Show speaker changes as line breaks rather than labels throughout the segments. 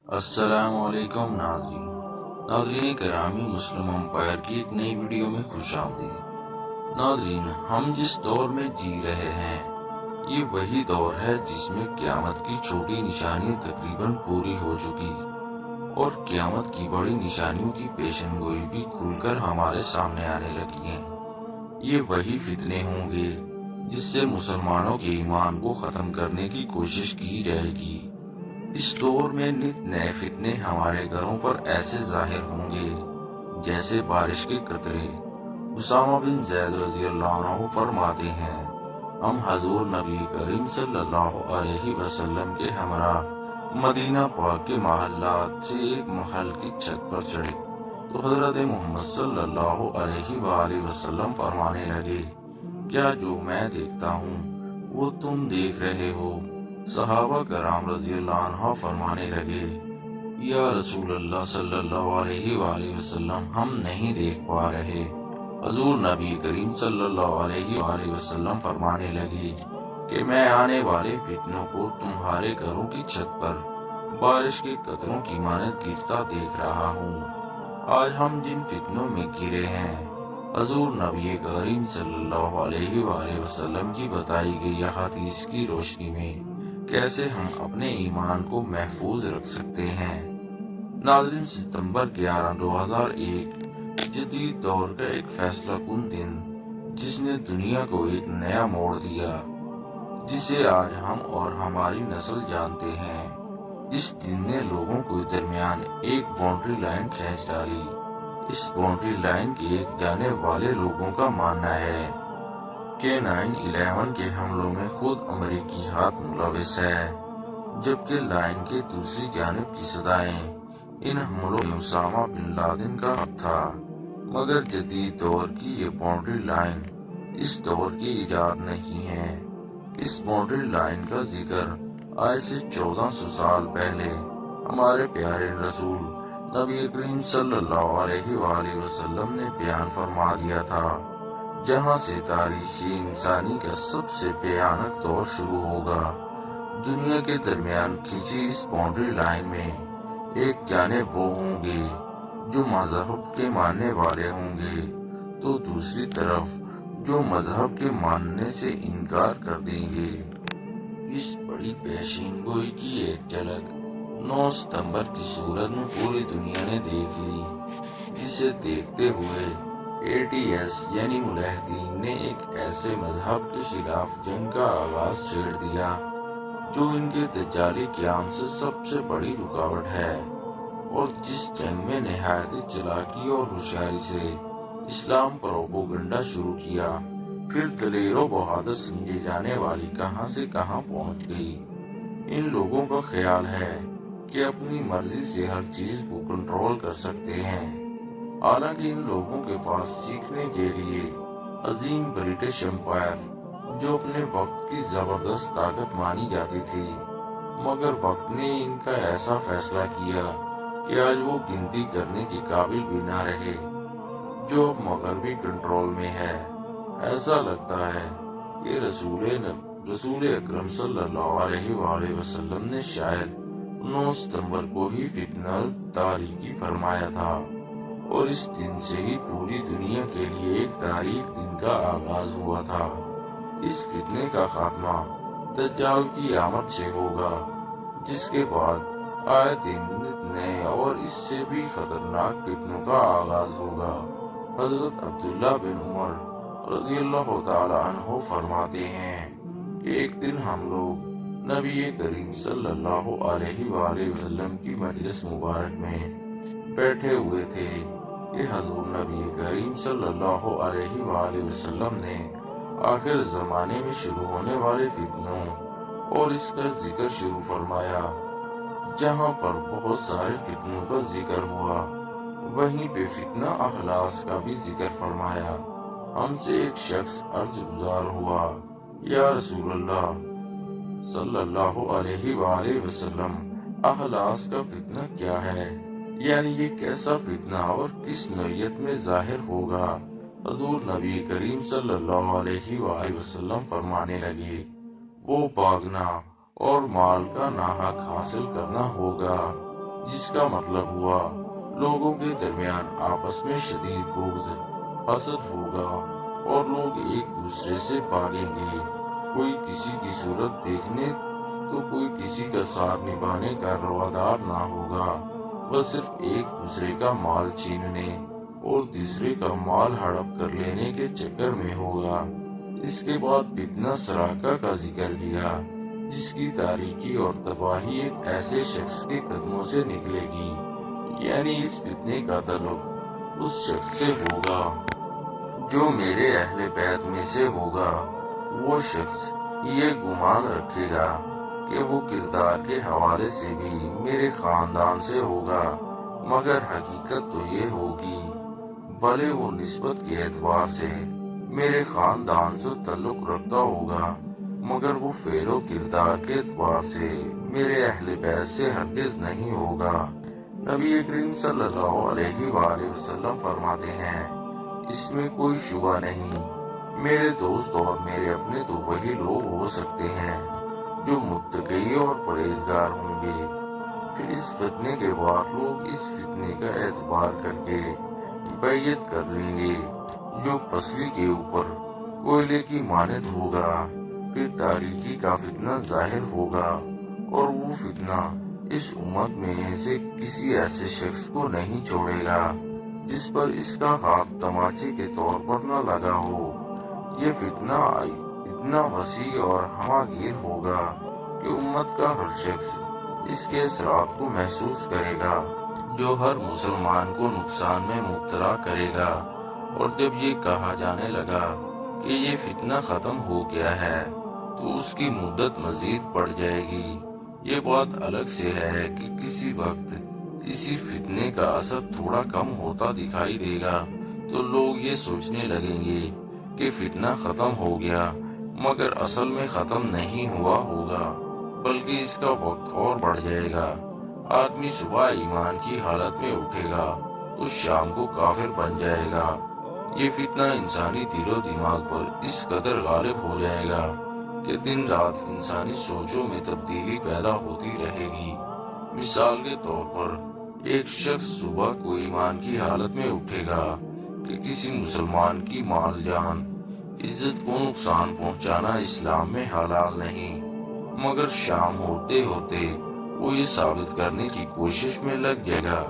السلام علیکم ناظرین کرامی، مسلم امپائر کی ایک نئی ویڈیو میں خوش آمدید۔ ناظرین، ہم جس دور میں جی رہے ہیں یہ وہی دور ہے جس میں قیامت کی چھوٹی نشانی تقریباً پوری ہو چکی اور قیامت کی بڑی نشانیوں کی پیشن گوئی بھی کھل کر ہمارے سامنے آنے لگی ہیں۔ یہ وہی فتنے ہوں گے جس سے مسلمانوں کے ایمان کو ختم کرنے کی کوشش کی جائے گی۔ اس دور میں نت نئے فتنے ہمارے گھروں پر ایسے ظاہر ہوں گے جیسے بارش کے قطرے۔ اسامہ بن زید رضی اللہ عنہ فرماتے ہیں، ہم حضور نبی کریم صلی اللہ علیہ وسلم کے ہمراہ مدینہ پاک کے محلات سے ایک محل کی چھت پر چڑھے تو حضرت محمد صلی اللہ علیہ وآلہ وسلم فرمانے لگے، کیا جو میں دیکھتا ہوں وہ تم دیکھ رہے ہو؟ صحابہ کرام رضی اللہ عنہ فرمانے لگے، یا رسول اللہ صلی اللہ علیہ وآلہ وسلم، ہم نہیں دیکھ پا رہے۔ حضور نبی کریم صلی اللہ علیہ وآلہ وسلم فرمانے لگے کہ میں آنے والے فتنوں کو تمہارے گھروں کی چھت پر بارش کے قطروں کی مانند گرتا دیکھ رہا ہوں۔ آج ہم جن فتنوں میں گرے ہیں، حضور نبی کریم صلی اللہ علیہ وآلہ وسلم کی بتائی گئی حدیث کی روشنی میں کیسے ہم اپنے ایمان کو محفوظ رکھ سکتے ہیں۔ ناظرین، ستمبر 11، 2001 جدید دور کا ایک فیصلہ کن دن جس نے دنیا کو ایک نیا موڑ دیا، جسے آج ہم اور ہماری نسل جانتے ہیں۔ اس دن نے لوگوں کے درمیان ایک باؤنڈری لائن کھینچ ڈالی۔ اس باؤنڈری لائن کے ایک جانب والے لوگوں کا ماننا ہے کہ 9/11 کے حملوں میں خود امریکی ہاتھ ملوث ہے، جبکہ لائن کے دوسری جانب کی صدائیں ان حملوں میں اسامہ بن لادن کا ہاتھ تھا۔ مگر جدید دور کی یہ باؤنڈری لائن اس دور کی ایجاد نہیں ہے۔ اس باؤنڈری لائن کا ذکر آج سے 1400 سال پہلے ہمارے پیارے رسول نبی کریم صلی اللہ علیہ وآلہ وسلم نے بیان فرما دیا تھا، جہاں سے تاریخ انسانی کا سب سے بھیانک دور شروع ہوگا۔ دنیا کے درمیان کھینچی اس باؤنڈری لائن میں ایک جانب وہ ہوں گے جو مذہب کے ماننے والے ہوں گے، تو دوسری طرف جو مذہب کے ماننے سے انکار کر دیں گے۔ اس بڑی پیشین گوئی کی ایک جھلک 9 ستمبر کی صورت میں پوری دنیا نے دیکھ لی، جسے دیکھتے ہوئے ATS یعنی ملحدین نے ایک ایسے مذہب کے خلاف جنگ کا آغاز چھیڑ دیا جو ان کے دجالی قیام سے سب سے بڑی رکاوٹ ہے، اور جس جنگ میں نہایت چلاکی اور ہوشیاری سے اسلام پروپیگنڈا شروع کیا، پھر دلیر و بہادر سمجھے جانے والی کہاں سے کہاں پہنچ گئی۔ ان لوگوں کا خیال ہے کہ اپنی مرضی سے ہر چیز کو کنٹرول کر سکتے ہیں، حالانکہ ان لوگوں کے پاس سیکھنے کے لیے عظیم برٹش امپائر جو اپنے وقت کی زبردست طاقت مانی جاتی تھی، مگر وقت نے ان کا ایسا فیصلہ کیا کہ آج وہ گنتی کرنے کے قابل بھی نہ رہے، جو اب مغربی کنٹرول میں ہے۔ ایسا لگتا ہے کہ رسول اکرم صلی اللہ علیہ وآلہ وسلم نے شاید 9 ستمبر کو ہی فتنہ تاریخی فرمایا تھا، اور اس دن سے ہی پوری دنیا کے لیے ایک تاریخ دن کا آغاز ہوا تھا۔ اس فتنے کا خاتمہ دجال کی آمد سے ہوگا، جس کے بعد آئے دن نئے اور اس سے بھی خطرناک فتنوں کا آغاز ہوگا۔ حضرت عبداللہ بن عمر رضی اللہ تعالی عنہ فرماتے ہیں کہ ایک دن ہم لوگ نبی کریم صلی اللہ علیہ وآلہ وسلم کی مجلس مبارک میں بیٹھے ہوئے تھے کہ حضور نبی کریم صلی اللہ علیہ وآلہ وسلم نے آخر زمانے میں شروع ہونے والے فتنوں اور اس کا ذکر شروع فرمایا۔ جہاں پر بہت سارے فتنوں کا ذکر ہوا، وہیں پہ فتنہ اخلاص کا بھی ذکر فرمایا۔ ہم سے ایک شخص عرض گزار ہوا، یا رسول اللہ صلی اللہ علیہ وآلہ وسلم، اخلاص کا فتنہ کیا ہے؟ یعنی یہ کیسا فتنہ اور کس نوعیت میں ظاہر ہوگا؟ حضور نبی کریم صلی اللہ علیہ وآلہ وسلم فرمانے لگے، وہ بھاگنا اور مال کا ناحق حاصل کرنا ہوگا۔ جس کا مطلب ہوا لوگوں کے درمیان آپس میں شدید بغض حسد ہوگا اور لوگ ایک دوسرے سے بھاگیں گے۔ کوئی کسی کی صورت دیکھنے تو کوئی کسی کا ساتھ نبھانے کا روادار نہ ہوگا، بس صرف ایک دوسرے کا مال چھیننے اور دوسرے کا مال ہڑپ کر لینے کے چکر میں ہوگا۔ اس کے بعد فتنہ سراقہ کا ذکر کیا، جس کی تاریکی اور تباہی ایک ایسے شخص کے قدموں سے نکلے گی، یعنی اس فتنے کا تعلق اس شخص سے ہوگا جو میرے اہل بیت میں سے ہوگا۔ وہ شخص یہ گمان رکھے گا کہ وہ کردار کے حوالے سے بھی میرے خاندان سے ہوگا، مگر حقیقت تو یہ ہوگی بھلے وہ نسبت کے اعتبار سے میرے خاندان سے تعلق رکھتا ہوگا، مگر وہ فعل و کردار کے اعتبار سے میرے اہل بیت سے ہرگز نہیں ہوگا۔ نبی کریم صلی اللہ علیہ وآلہ وسلم فرماتے ہیں، اس میں کوئی شبہ نہیں، میرے دوست اور میرے اپنے تو وہی لوگ ہو سکتے ہیں جو متقی اور پرہیزگار ہوں گے۔ پھر اس فتنے کے بعد لوگ اس فتنے کا اعتبار کر کے بیعت کر لیں گے جو پسلی کے اوپر کوئلے کی مانند ہوگا۔ پھر تاریکی کا فتنہ ظاہر ہوگا اور وہ فتنہ اس امت میں سے کسی ایسے شخص کو نہیں چھوڑے گا جس پر اس کا ہاتھ تماچے کے طور پر نہ لگا ہو۔ یہ فتنہ اتنا وسیع اور ہماگیر ہوگا کہ امت کا ہر شخص اس کے اثرات کو محسوس کرے گا، جو ہر مسلمان کو نقصان میں مبتلا کرے گا۔ اور جب یہ کہا جانے لگا کہ یہ فتنہ ختم ہو گیا ہے تو اس کی مدت مزید بڑھ جائے گی۔ یہ بات الگ سے ہے کہ کسی وقت کسی فتنے کا اثر تھوڑا کم ہوتا دکھائی دے گا تو لوگ یہ سوچنے لگیں گے کہ فتنہ ختم ہو گیا، مگر اصل میں ختم نہیں ہوا ہوگا، بلکہ اس کا وقت اور بڑھ جائے گا۔ آدمی صبح ایمان کی حالت میں اٹھے گا تو شام کو کافر بن جائے گا۔ یہ فتنہ انسانی دل و دماغ پر اس قدر غالب ہو جائے گا کہ دن رات انسانی سوچوں میں تبدیلی پیدا ہوتی رہے گی۔ مثال کے طور پر ایک شخص صبح کو ایمان کی حالت میں اٹھے گا کہ کسی مسلمان کی مال جان عزت کو نقصان پہنچانا اسلام میں حلال نہیں، مگر شام ہوتے ہوتے وہ یہ ثابت کرنے کی کوشش میں لگ جائے گا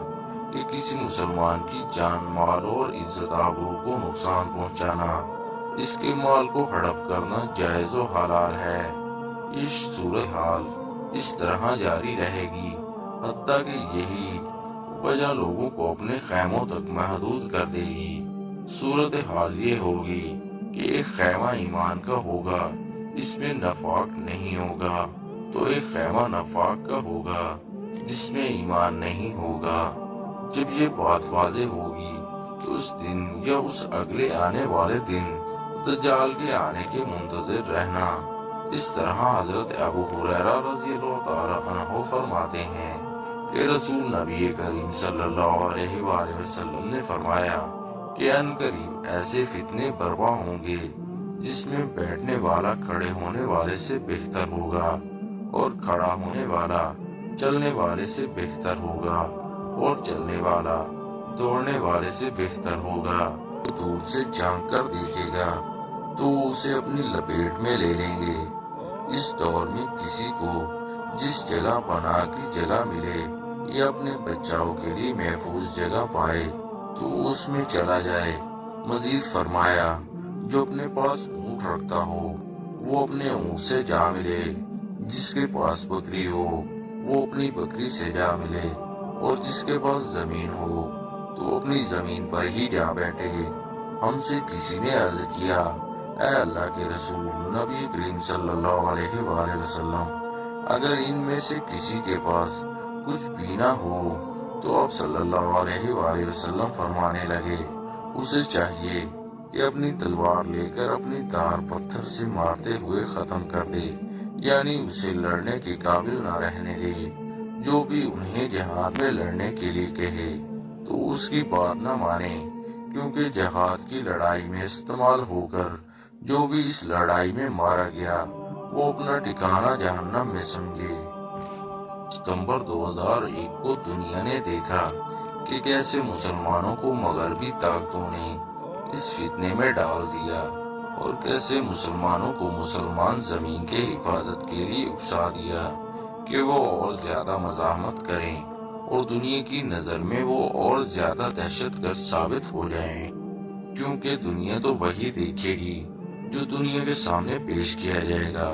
کہ کسی مسلمان کی جان مال اور عزت آبرو کو نقصان پہنچانا، اس کے مال کو ہڑپ کرنا جائز و حلال ہے۔ یہ صورتحال اس طرح جاری رہے گی حتیٰ کہ یہی وجہ لوگوں کو اپنے خیموں تک محدود کر دے گی۔ صورتحال یہ ہوگی کہ ایک خیمہ ایمان کا ہوگا، اس میں نفاق نہیں ہوگا، تو ایک خیمہ نفاق کا ہوگا جس میں ایمان نہیں ہوگا۔ جب یہ بات واضح ہوگی تو اس دن یا اس اگلے آنے والے دن دجال کے آنے کے منتظر رہنا۔ اس طرح حضرت ابو ہریرہ رضی اللہ تعالیٰ عنہ فرماتے ہیں کہ رسول نبی کریم صلی اللہ علیہ وآلہ وسلم نے فرمایا کہ عنقریب ایسے فتنے برپا ہوں گے جس میں بیٹھنے والا کھڑے ہونے والے سے بہتر ہوگا اور کھڑا ہونے والا چلنے والے سے بہتر ہوگا اور چلنے والا دوڑنے والے سے بہتر ہوگا۔ دور سے جھانک کر دیکھے گا تو اسے اپنی لپیٹ میں لے لیں گے۔ اس دور میں کسی کو جس جگہ پناہ کی جگہ ملے یا اپنے بچاؤ کے لیے محفوظ جگہ پائے تو اس میں چلا جائے۔ مزید فرمایا، جو اپنے پاس اونٹ رکھتا ہو وہ اپنے اونٹ سے جا ملے، جس کے پاس بکری ہو وہ اپنی بکری سے جا ملے، اور جس کے پاس زمین ہو تو اپنی زمین پر ہی جا بیٹھے۔ ہم سے کسی نے عرض کیا، اے اللہ کے رسول نبی کریم صلی اللہ علیہ وآلہ وسلم، اگر ان میں سے کسی کے پاس کچھ پینا ہو تو آپ صلی اللہ علیہ وآلہ وسلم فرمانے لگے، اسے چاہیے کہ اپنی تلوار لے کر اپنی دھار پتھر سے مارتے ہوئے ختم کر دے، یعنی اسے لڑنے کے قابل نہ رہنے دے۔ جو بھی انہیں جہاد میں لڑنے کے لیے کہے تو اس کی بات نہ مانے، کیونکہ جہاد کی لڑائی میں استعمال ہو کر جو بھی اس لڑائی میں مارا گیا وہ اپنا ٹھکانہ جہنم میں سمجھے۔ ستمبر 2001 کو دنیا نے دیکھا کہ کیسے مسلمانوں کو مغربی طاقتوں نے اس فتنے میں ڈال دیا اور کیسے مسلمانوں کو مسلمان زمین کے حفاظت کے لیے اکسا دیا کہ وہ اور زیادہ مزاحمت کریں اور دنیا کی نظر میں وہ اور زیادہ دہشت گرد ثابت ہو جائیں، کیونکہ دنیا تو وہی دیکھے گی جو دنیا کے سامنے پیش کیا جائے گا۔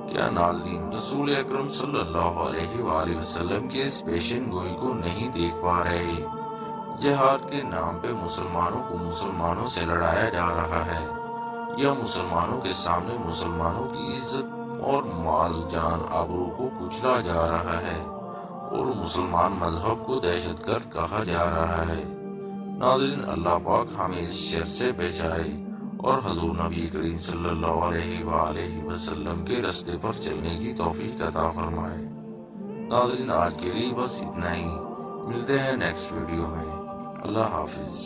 کیا ناظرین رسول اکرم صلی اللہ علیہ وآلہ وسلم کے اس پیشن گوئی کو نہیں دیکھ پا رہے؟ جہاد کے نام پہ مسلمانوں کو مسلمانوں سے لڑایا جا رہا ہے، یا مسلمانوں کے سامنے مسلمانوں کی عزت اور مال جان آبرو کو کچلا جا رہا ہے اور مسلمان مذہب کو دہشت گرد کہا جا رہا ہے۔ ناظرین اللہ پاک ہمیں اس شر سے بچائے اور حضور نبی کریم صلی اللہ علیہ وآلہ وسلم کے راستے پر چلنے کی توفیق عطا فرمائے۔ ناظرین آج کے لیے بس اتنا ہی، ملتے ہیں نیکسٹ ویڈیو میں۔ اللہ حافظ۔